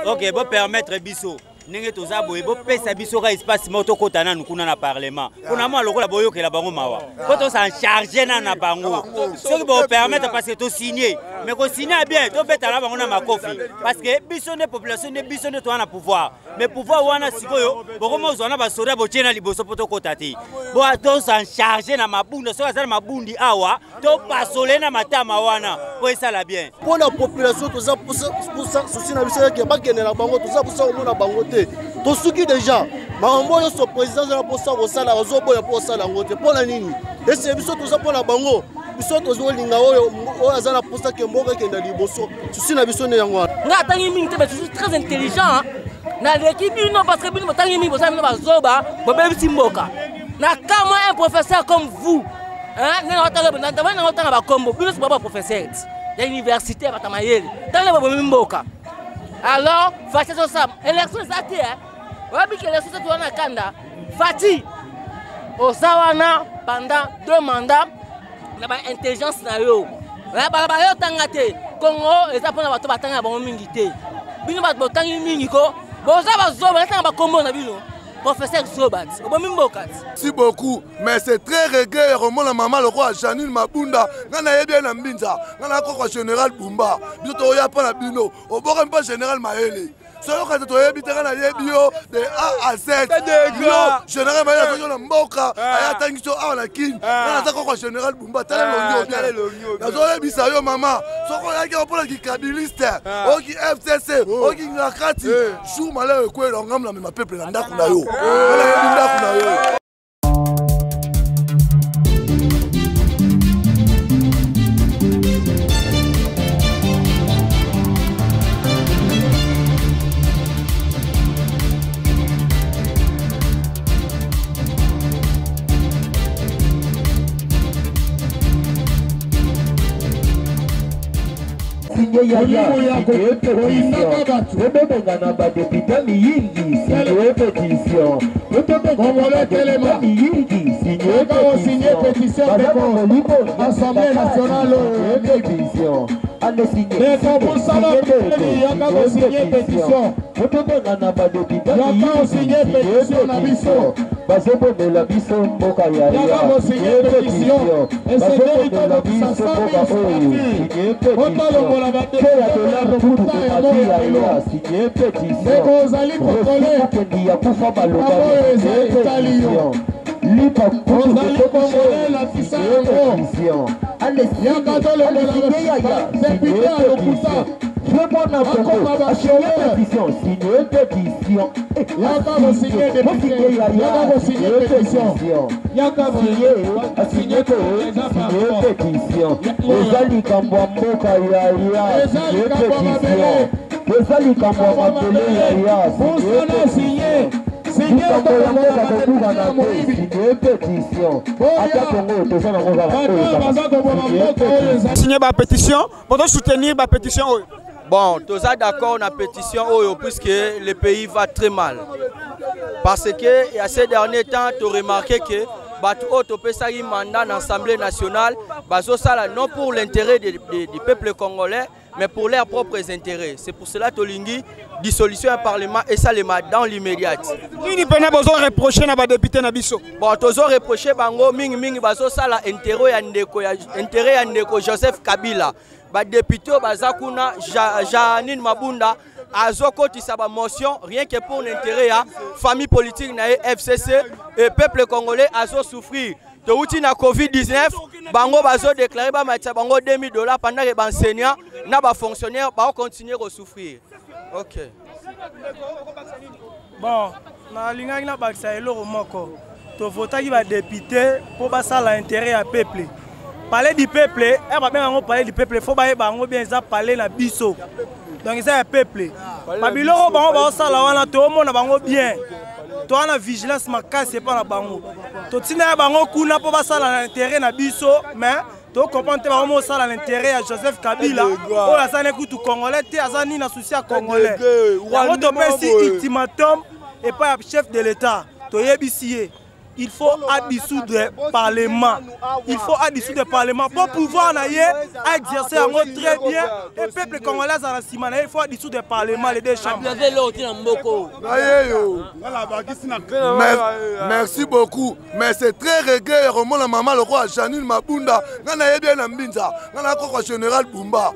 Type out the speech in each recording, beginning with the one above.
Ok, bon permettre biso. Nenge toza boye bo pesa biso ka espace moto kotana nukuna na parlement. Kuna mo lokola boyo ke la bango mawa. Ko to s'en charger na bango. Ce qui bo permettre parce que to signer. Mais ko signer bien, to beta la bango na makofi parce que biso ne population ne biso ne to na pouvoir. Mais pouvoir wana sikoyo boko mo zona ba soda bo tena liboso poto kotati. Bo to s'en charger na mabunda so za mabundi awa to pasole na matama wana. Po ça la bien. Pour la population to za pour ça souci na biso ke ba kenela bango to za pour ça na bango. To suki déjà mambo yo so président za pour ça ko sala zo boya pour ça la ngote pour la nini et c'est biso to za pour la bango biso to zo linga oyo azala pour ça ke mboka ke ndali boso susi na biso ne yango nga tangi mingi te c'est très intelligent na l'équipe non parce que bino tangi mingi bosa bino bazoba bobebi mboka na kama un professeur comme vous hein na otanga ba kombo bino c'est pas professeur ya université batamayeli tangi bobebi mboka. Alors, Fati ça, élection zati wabi que l'élection zati wana kanda, Fati osawana pendant 2 mandats na ba intelligence na yo. Na ba yo tangate Congo eza pona bato batanga ba mingi te. Bino ba botangi mingi ko, boza ba zoba na tanga ba kombo na bino. Professeur Zobat, merci beaucoup, mais c'est très regret. La maman, le roi Janine Mabunda, on a bien la mbinza, on a encore général Bumba, bientôt il y a pas la bino, au bord un peu général Maëli. Solo quand tu es habité dans la bio de A à Z, général Maëli, on a Mboka, à Tangiso, à la Kin, on a encore général Bumba, t'as le bisayo maman, ce qu'on a qui est pour les kabilistes, qui FCC, qui Nakati, chou malheur, quoi, on a même peuple dans Dakunayo. Assemblée nationale pétition. Les composants signé pétition. Signer ma pétition pour soutenir ma pétition. Bon, tous d'accord na pétition puisque le pays va très mal. Parce que à ces derniers temps, tu as remarqué que Batu Otopesa y mandat dans l'Assemblée nationale, non pour l'intérêt du peuple congolais, mais pour leurs propres intérêts. C'est pour cela que Tolingi dissolution du Parlement et ça dans l'immédiat. Qui n'est pas reproché à les députés Nabiso? Bon, tous reproché bango mingi bazo sala intérêt ya ndeko Joseph Kabila. Ba député bazakuna Janine Mabunda azokotisa ba motion rien que pour l'intérêt ya famille politique na FCC et peuple congolais azo souffrir. Touti na Covid-19, bango bazo déclaré ba matcha bango $2000 pendant que les enseignants na ba fonctionnaires ba continuer à souffrir. OK. Bon, na linga na bakisa eloko moko. To votaki ba député pour ba ça l'intérêt à peuple. Parler du peuple, et ba bien parler du peuple, faut ba bango bien ça parler na biso. Donc ça peuple. Ba biloko bango ba ça la wana to mona bango bien. To ana vigilance makasi pas na bango. To tina bango kuna po ba ça l'intérêt na biso, mais to comprendre ba mo ça l'intérêt à Joseph Kabila. O la ça n'écoute congolais, té azani na souci à congolais. Yango to pesi ultimatum et pas chef de l'état. To yebisié. il faut dissoudre le Parlement. Il faut dissoudre le Parlement pour pouvoir exercer très bien. Et le peuple congolais il faut dissoudre le Parlement, les deux chambres. Merci beaucoup. Mais c'est très regret. La maman, le roi Janine Mabunda, général Bumba,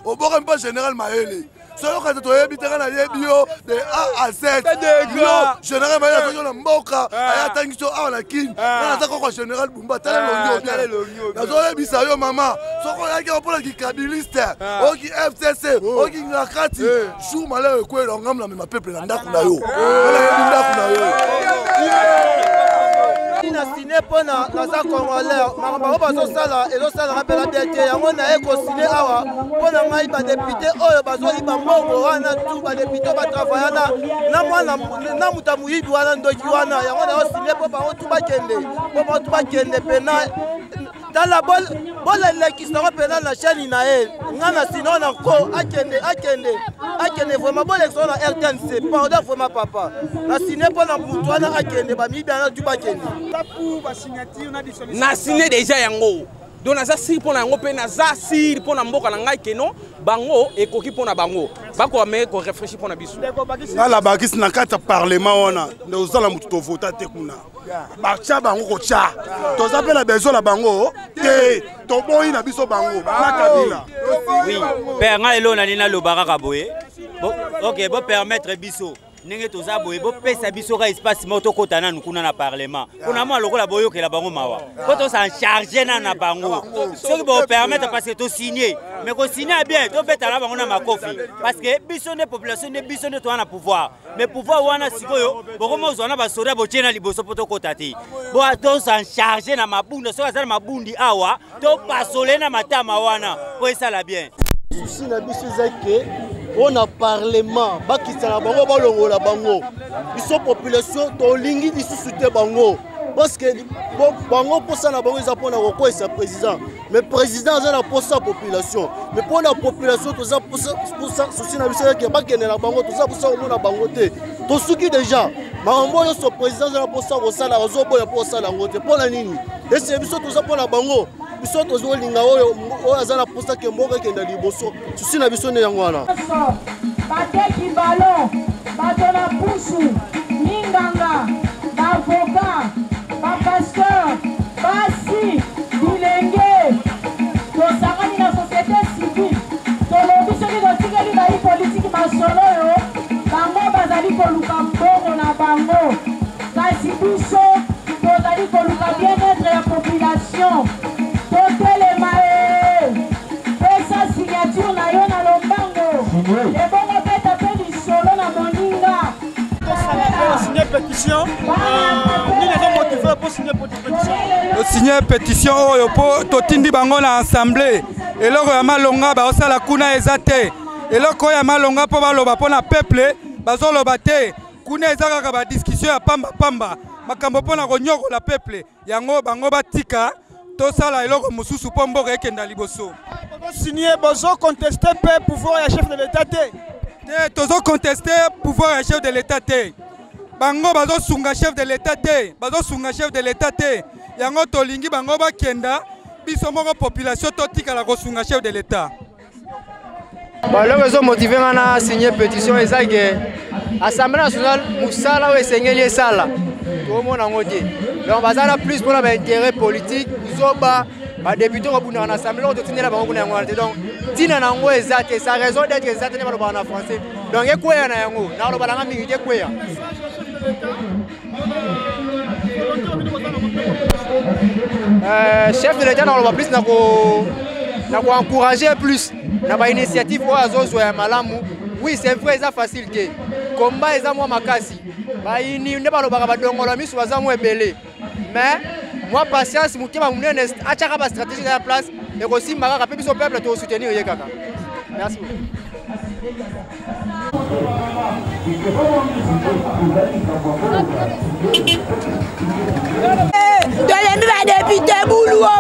au bord pas général Maële. Solo quand tu es habité à Yébio de A à Z. Général Maële, tu as un moka, à Tangiso, à la King, à la général Bumba, tu as le maman. Ce qu'on a dit, Kabiliste, qui FCC, qui Nakati, Chou Malheur, quoi, on a ma peuple, on a na signé pour na congolais makambo bazo sala ezo sala rapela bien te yango na eko signé awa pour na ngai ba député oyo bazo liba mbongo wana tu ba député ba travailler na mwana na mutamuyibi wana ndoki wana yango na signé pour ba tu ba kende pena dans la bol qui sera pénal la chaîne na elle ngana sinon encore akende vraiment bol sur la RTNC pardon vraiment papa na signé pour na mutwana akende ba mi bien tu ba kende na signé déjà yango donc naza siri pour na yango pe naza siri pour na mboka na ngai keno bango ekoki pour na bango bako ame ko réfléchir pour na biso la bakisi na kata parlement wana ndio zala mutu to vota te kuna bacha bango ko cha to zapela bezo la bango te to boyi na biso bango na kabila oui père nga elona nina lobaka kaboye OK bo permettre biso ndenge toza boye bo pesa biso ka espace moto kota nanu kuna na parlement kuna mo lokola boyo ke la bango mawa ko to s'en charger na bango ce qui bo permettre parce que to signer mais ko signer bien to beta na bango na makofi parce que biso ne population ne biso ne to na pouvoir mais pouvoir wana sikoyo boko mo zona ba soda bo tena liboso poto kota te bo to s'en charger na mabunda so azala mabundi awa to pasole na matama wana po esala bien souci na biso zake on a parlement bakisa na bango balongola bango biso population to lingi lisusu te bango parce que bango posa na bango za pona ko esa président mais président za na posa population mais pour la population to za posa souci na biso ke bakene na bango to za posa o na bango te to suki déjà mambo yo so président za na posa ko sala zo boya posa la ngote pona nini ese biso to za pona bango biso to zo linga oyo azana posa ke mboka ke ndali boso souci na biso ne yango wana bateki ballon batona pusu minganga bavocat bapasteur basi bilenge tosangani na société civile tolobi soki totikeli bayi politiki masolo oyo bango bazali koluka mbongo na bango kasi biso tozali koluka bien-être ya population totelema pesa signature na yo na lombango ebongo peta pe lisolo na moninga signer pétition ni les motivés pour signer pétition signer pétition oyo po totindi bango na assemblée eloko ya malonga ba osala kuna eza te eloko ya malonga po baloba po na peuple bazoloba te kuna eza kaka ba discussion ya pamba makambo po na konyokola peuple yango bango batika tosala eloko mosusu po mboka ekenda liboso signer bozo contester pe pouvoir ya chef de l'état te tozo contester pouvoir ya chef de l'état te bango bazo sunga chef de l'état te yango tolingi bango bakenda biso moko population totikala kosunga chef de l'état baloko ezo motive ngana signer pétition eza ke assemblée nationale musala oyo esengeli esala tomona yango te donc bazala plus mpona baintérêt politique zoba badéputé kobundaka na assemblée oyo totindela bango kuna yango wana te donc ntina na yango eza te sa raison d'être eza te nde balobaka na français donc ekweya na yango nakoloba nanga mingi te ekweya chef de l'état nakoloba plus na koencourager plus na bainitiative oyo azozwa ya malamu oui c'est vrai eza facile te komba eza mwa makasi baini nde balobaka badongola miso baza mwa ebele mais moi patience motema monene atiaka bastratégie eza ya place ekosimba kaka mpe biso peuple tosoutenir ye kaka merci tolembi badepute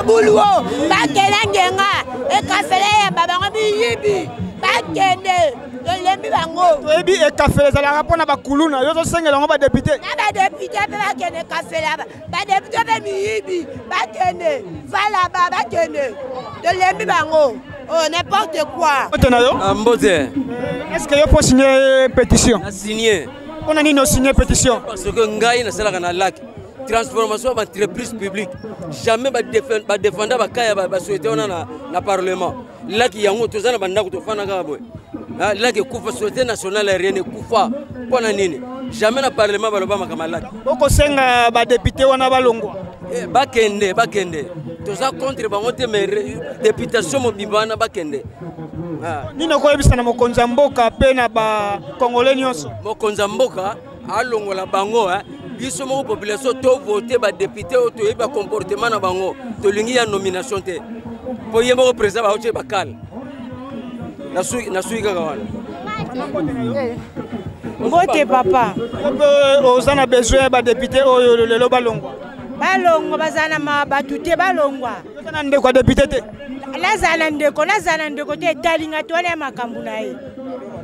buluo bakende ngenga ekafele yamba bango biyibi bakende tolembi bango toyebi ekafe ezalaka mpona bakuluna yo tosengela yango badepute na badepute mpe bakende kafela badepute mpe miyibi bakende valaba bakende tolembi bango n'importe quoi otena yo mbote est-ce que yo po signer pétition na signer mpona nini osigner pétition parce que ngai nasalaka na lac transformation ya entreprise publique jamais badefenda bakaya basouete wana na parlement laki yango toza na bandako tofanda kaka boye laki ekufa société nationale aérienne ekufa mpona nini jamais na parlement baloba makama laki okosenga badepute wana balongwa bakende toza contre bango te mais députation mobimba wana bakende nini okoyebisa na mokonzi ya mboka mpe na bakongole nyonso mokonzi ya mboka alongola bango biso moko population to voter badepute oyo toyebi bacomportement na bango tolingi ya nomination te po ye moko président baotie bakala nasui kaka wana mbote papa oza na besoin ya badepute oyo lelo balongwa bazala na bato te balongwa oza na ndeko ya depute te nazala na ndeko te etalinga te wana ya makambo na ye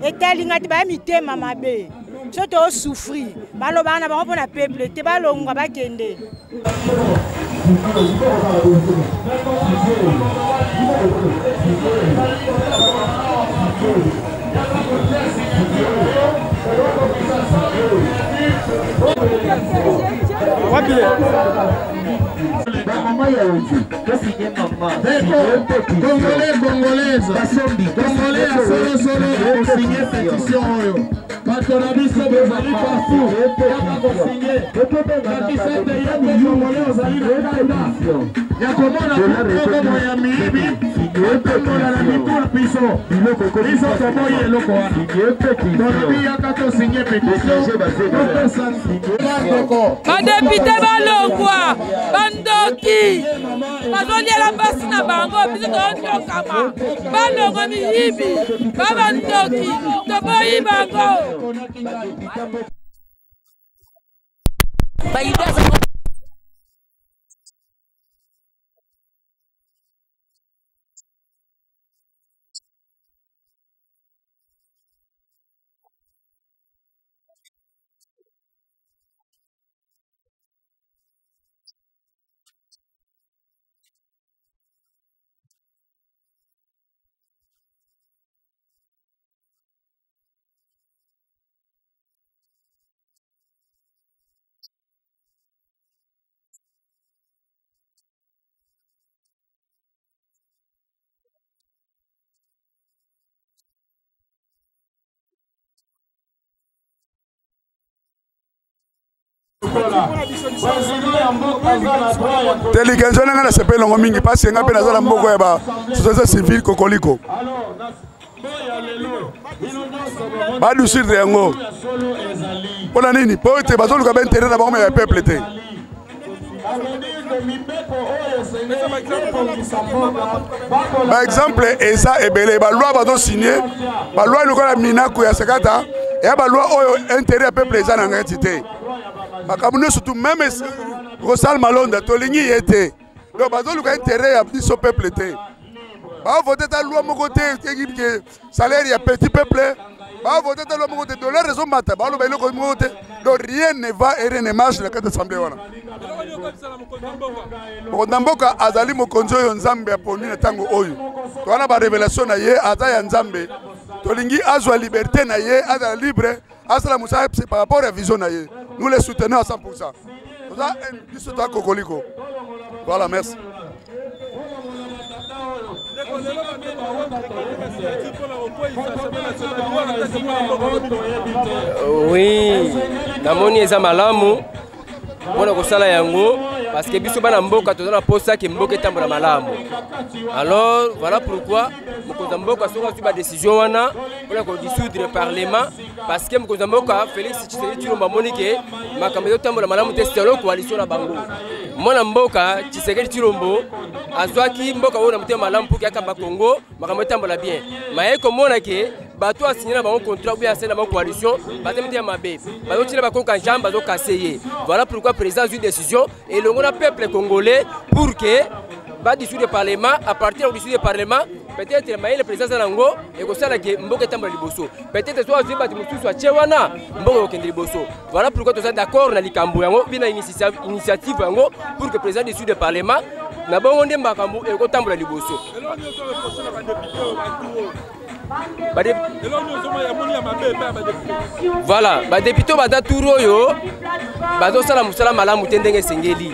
etalinga te baya mitema mabe so tosouffrir balobaka na bango mpo na peuple te balongwa bakende Maman Yaoundé, que signé maman. Congolais, Congolaise. Congolais à solo, pour signer pétition. Maintenant, nous sommes allés partout. On a signé. Quand ils sont payés, les Congolais, on s'allie dans la pétition. Il y a comment la Congo, Miami, on a la mitour, puis ils sont comment il est le quoi. Dans le pays, quand on signe pétition, badepite balongwa bandoki bazonyela mpasi na bango biso tondokama balongwa miyibi babandoki toboyi bango Telikenzo nanga na sepelo ngo mingi pasi nga pe nazala mboko ya ba société civile kokoliko badu sirre yango pona nini po ete bazoluka ba intérêt na bango ya peuple te par exemple eza ebele ba loi bazo signer ba loi lokola minako ya sekata ya ba loi oyo intérêt ya peuple eza na ngati te makambo surtout même Rosal Malonda tolingi yete donc bazoluka intérêt ya biso peuple te ba voter ta loi moko te que salaire ya petit peuple ba voter ta loi moko te de la raison mata ba lo ba eloko moko te donc rien ne va et rien ne marche la carte assemblée wana mokonzi mboka azali mokonzi oyo nzambe aponi na ntango oyo towana ba révélation na ye aza ya nzambe tolingi azwa liberté na ye azala libre asala mosala par rapport à vision na ye nous les soutenons à 100%. Voilà, merci. Oui, namoni eza malamu mpona kosala yango parce que biso bana mboka toza na posa ke mboka etambola malamu. Alors voilà pourquoi mokonzi mboka soki azwi badécision wana mpona kodissoudre parlement parce que mokonzi mboka Félix Tshisekedi Tshilombo amoni ke makambo ezotambola malamu te selo coalition na bango. Mwana mboka Tshisekedi Tshilombo azwaki mboka oyo na motema malamu mpo ke akamba Congo makambo etambola bien maye komona ke bato asigné na bango contrat ou bien asigné na bango coalition batemete ya mabe bazotina bakoka jambe bazokase ye. Voilà pourquoi président azwi décision elongo na peuple congolais pour que dissoudre le parlement à partir du parlement peut-être mayele président zanango ekosala ke mboka etambola liboso peut-être soit azwi bato mosusu atie wana mboka ekokende liboso. Voilà pourquoi toza d'accord na likambo yango bina initiative yango pour que président du sud de parlement na bongo nde makambo ekotambola liboso. Voilà, député bada tour oyo bazosala musala malamu te ndenge esengeli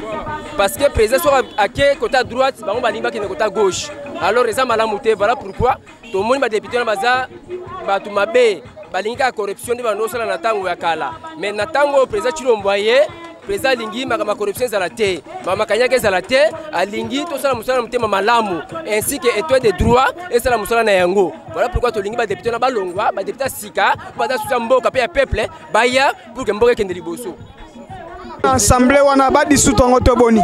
parce que président soit ake côté droite bango balimba ke côté gauche alors eza malamu te. Voilà pourquoi to moni ba député na baza batu mabe balinga ya corruption nde banosala na tango ya kala mais na tango président Chilomboye président lingi makama corruption ezala te mama kanyaka ezala te alingi tosala musala mutema malamu ainsi que étoile de droit ezala musala na yango. Voilà pourquoi to lingi ba député na balongwa ba député sika ba da susa mboka pe ya peuple baya pour que mboka kende liboso. Assemblée wana ba disuto ngo to boni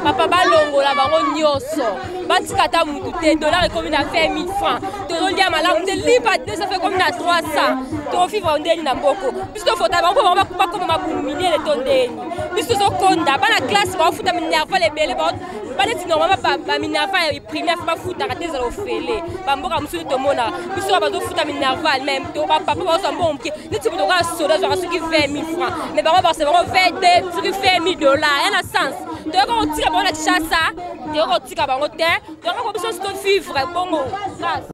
papa balongola bango nyoso batikata mutu te dollar comme na 20 000 francs to ndia malamu te lipa te ça fait comme na 300 to vivre ndeni na mboko biso fota bango ba comme mabumine le tondeni biso zo konda ba na classe ba futa minerva le bele ba neti normalement ba minerva ya primaire fa futa ka te zalo fele ba mboka musu to mona biso ba zo futa minerva même to ba papa ba so mbomke neti to ka soda zo suki 20 000 francs mais ba c'est vraiment 22 tu fais $1000, il y a un sens. Tu as un tir à la chasse, tu as un tir à la terre, tu as un tir à vivre.